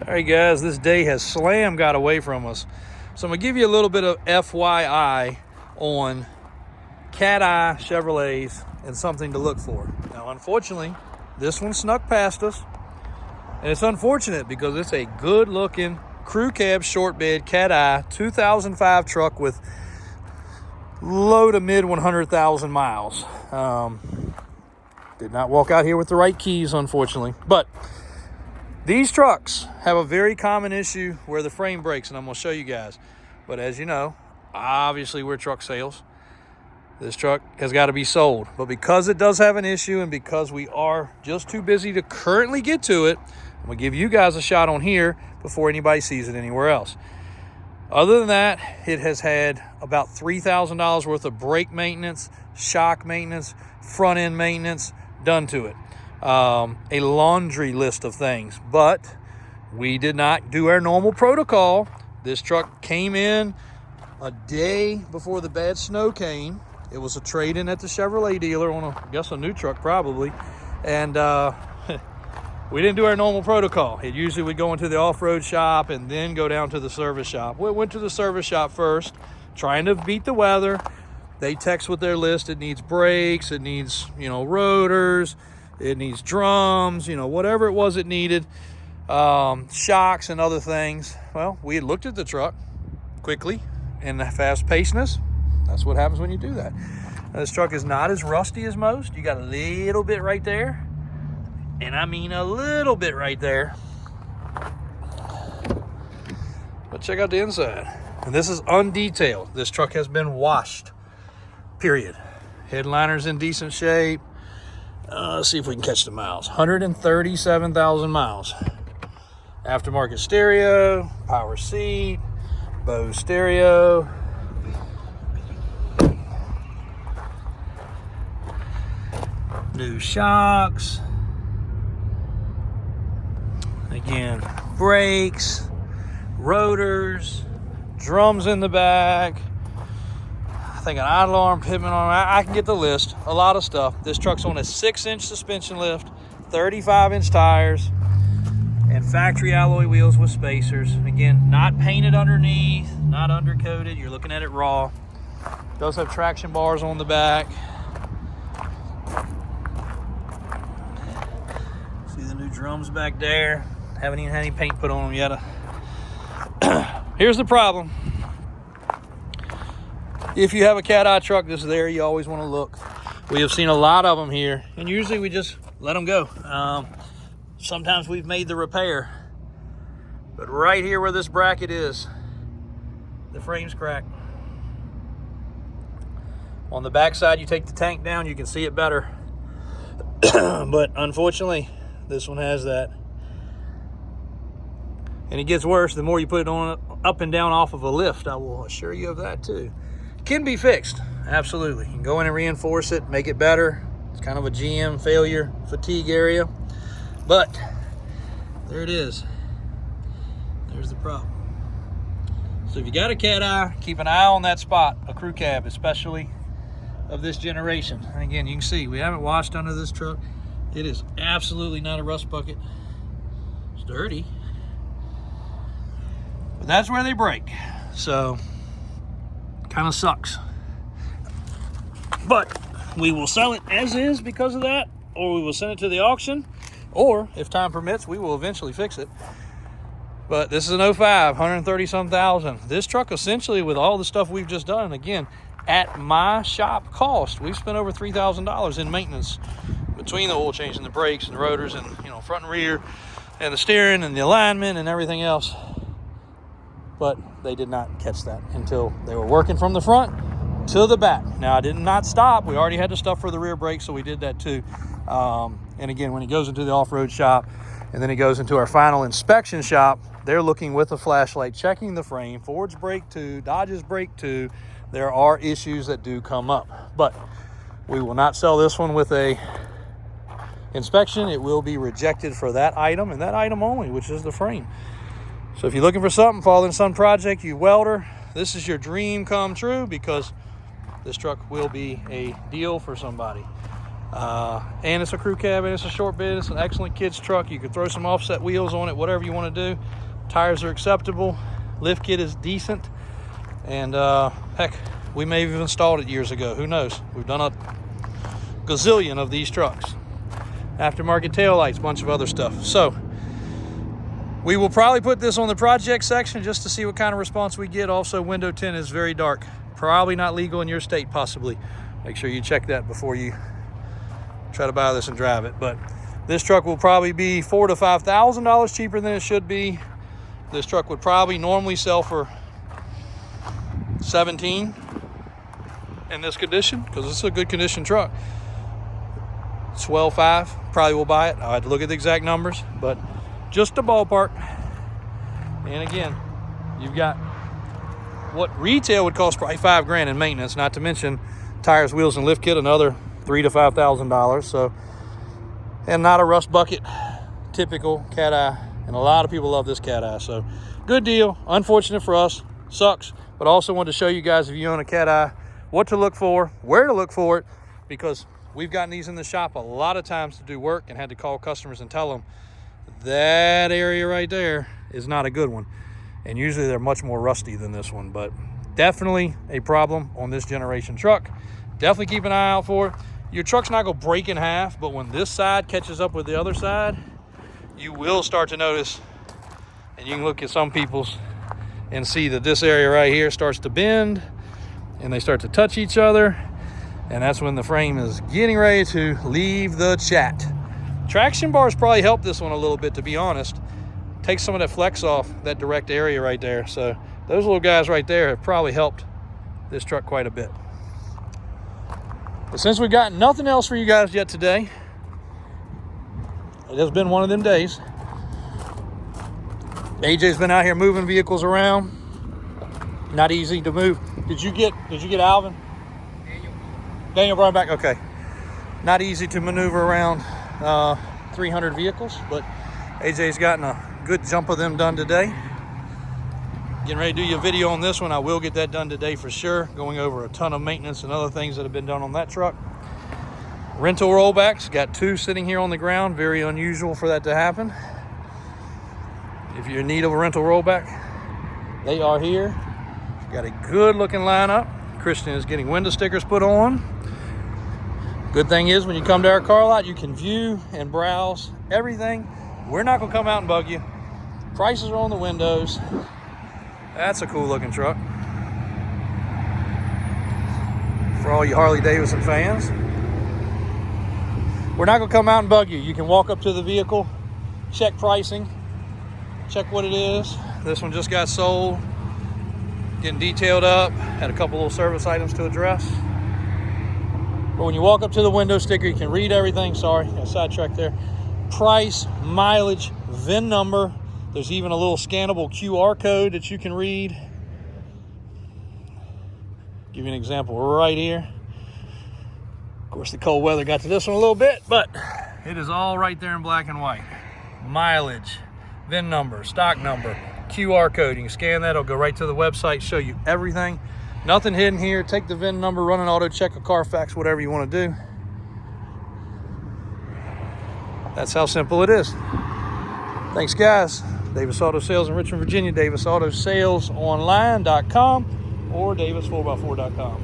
All right, guys, this day has got away from us. So I'm going to give you a little bit of FYI on cat-eye Chevrolets and something to look for. Now, unfortunately, this one snuck past us. And it's unfortunate because it's a good-looking crew cab short bed cat-eye 2005 truck with low to mid 100,000 miles. Did not walk out here with the right keys, unfortunately. But these trucks have a very common issue where the frame breaks, and I'm going to show you guys. But as you know, obviously we're truck sales. This truck has got to be sold. But because it does have an issue and because we are just too busy to currently get to it, I'm going to give you guys a shot on here before anybody sees it anywhere else. Other than that, it has had about $3,000 worth of brake maintenance, shock maintenance, front end maintenance done to it. A laundry list of things, but we did not do our normal protocol. This truck came in a day before the bad snow came. It was a trade-in at the Chevrolet dealer on I guess a new truck probably, and we didn't do our normal protocol. It usually would go into the off-road shop and then go down to the service shop. We went to the service shop first, trying to beat the weather. They text with their list. It needs brakes, it needs, rotors, it needs drums, whatever it was it needed, shocks and other things. Well, we had looked at the truck quickly and the fast pacedness. That's what happens when you do that. Now, this truck is not as rusty as most. You got a little bit right there. And I mean a little bit right there. But check out the inside. And this is undetailed. This truck has been washed, period. Headliner's in decent shape. Let's see if we can catch the miles. 137,000 miles. Aftermarket stereo, power seat, Bose stereo. New shocks. Again, brakes, rotors, drums in the back. I think an idle arm pitman on. I can get the list. A lot of stuff. This truck's on a 6-inch suspension lift, 35-inch tires, and factory alloy wheels with spacers. Again, not painted underneath, not undercoated. You're looking at it raw. Does have traction bars on the back. See the new drums back there. Haven't even had any paint put on them yet. Here's the problem. If you have a cat-eye truck that's there, you always want to look. We have seen a lot of them here, and usually we just let them go. Sometimes we've made the repair, but right here where this bracket is, the frame's cracked. On the back side, you take the tank down, you can see it better. But unfortunately, this one has that. And it gets worse the more you put it on up and down off of a lift. I will assure you of that too. Can be fixed, absolutely. You can go in and reinforce it, make it better. It's kind of a GM failure fatigue area, but there it is. There's the problem. So if you got a cat-eye, keep an eye on that spot, a crew cab especially of this generation. And again, you can see we haven't washed under this truck. It is absolutely not a rust bucket. It's dirty, but that's where they break. So kind of sucks, but we will sell it as is because of that, or we will send it to the auction, or if time permits, we will eventually fix it. But this is an 05, 130-some thousand. This truck, essentially, with all the stuff we've just done, again, at my shop cost, we've spent over $3,000 in maintenance between the oil change and the brakes and the rotors and front and rear and the steering and the alignment and everything else. But they did not catch that until they were working from the front to the back. Now, I did not stop. We already had the stuff for the rear brakes, so we did that too. And again, when it goes into the off-road shop and then it goes into our final inspection shop, they're looking with a flashlight, checking the frame. Ford's brake too, Dodge's brake too. There are issues that do come up, but we will not sell this one with a inspection. It will be rejected for that item and that item only, which is the frame. So if you're looking for something, Father and Son project, you welder, this is your dream come true, because this truck will be a deal for somebody. And it's a crew cab, and it's a short bed. It's an excellent kids truck. You could throw some offset wheels on it, whatever you want to do. Tires are acceptable. Lift kit is decent. And heck, we may have installed it years ago. Who knows? We've done a gazillion of these trucks. Aftermarket taillights, bunch of other stuff. So we will probably put this on the project section just to see what kind of response we get. Also, window tint is very dark. Probably not legal in your state, possibly. Make sure you check that before you try to buy this and drive it. But this truck will probably be $4,000 to $5,000 cheaper than it should be. This truck would probably normally sell for $17,000 in this condition, because it's a good condition truck. $12,500 probably will buy it. I had to look at the exact numbers, but just a ballpark. And again, you've got what retail would cost probably $5,000 in maintenance, not to mention tires, wheels, and lift kit, another $3,000 to $5,000. So, and not a rust bucket, typical cat eye. And a lot of people love this cat eye. So good deal. Unfortunate for us, sucks. But also wanted to show you guys, if you own a cat eye, what to look for, where to look for it, because we've gotten these in the shop a lot of times to do work and had to call customers and tell them that area right there is not a good one. And usually they're much more rusty than this one, but definitely a problem on this generation truck. Definitely keep an eye out for it. Your truck's not gonna break in half, but when this side catches up with the other side, you will start to notice, and you can look at some people's and see that this area right here starts to bend and they start to touch each other. And that's when the frame is getting ready to leave the chat. Traction bars probably help this one a little bit, to be honest. Take some of that flex off that direct area right there. So those little guys right there have probably helped this truck quite a bit. But since we've got nothing else for you guys yet today, it has been one of them days. AJ's been out here moving vehicles around. Not easy to move. Did you get Alvin? Daniel brought him back. Okay. Not easy to maneuver around 300 vehicles, but AJ's gotten a good jump of them done today. Getting ready to do you a video on this one. I will get that done today for sure, going over a ton of maintenance and other things that have been done on that truck. Rental rollbacks, got 2 sitting here on the ground. Very unusual for that to happen. If you're in need of a rental rollback, they are here. Got a good looking lineup. Christian is getting window stickers put on. Good thing is, when you come to our car lot, you can view and browse everything. We're not gonna come out and bug you. Prices are on the windows. That's a cool looking truck. For all you Harley Davidson fans. We're not gonna come out and bug you. You can walk up to the vehicle, check pricing, check what it is. This one just got sold, getting detailed up, had a couple little service items to address. But when you walk up to the window sticker, you can read everything. Sorry, I sidetracked there. Price, mileage, VIN number. There's even a little scannable QR code that you can read. Give you an example right here. Of course, the cold weather got to this one a little bit, but it is all right there in black and white. Mileage, VIN number, stock number, QR code. You can scan that. It'll go right to the website, show you everything. Nothing hidden here. Take the VIN number, run an auto check, a Carfax, whatever you want to do. That's how simple it is. Thanks, guys. Davis Auto Sales in Richmond, Virginia. davisautosales.online.com or davis4x4.com.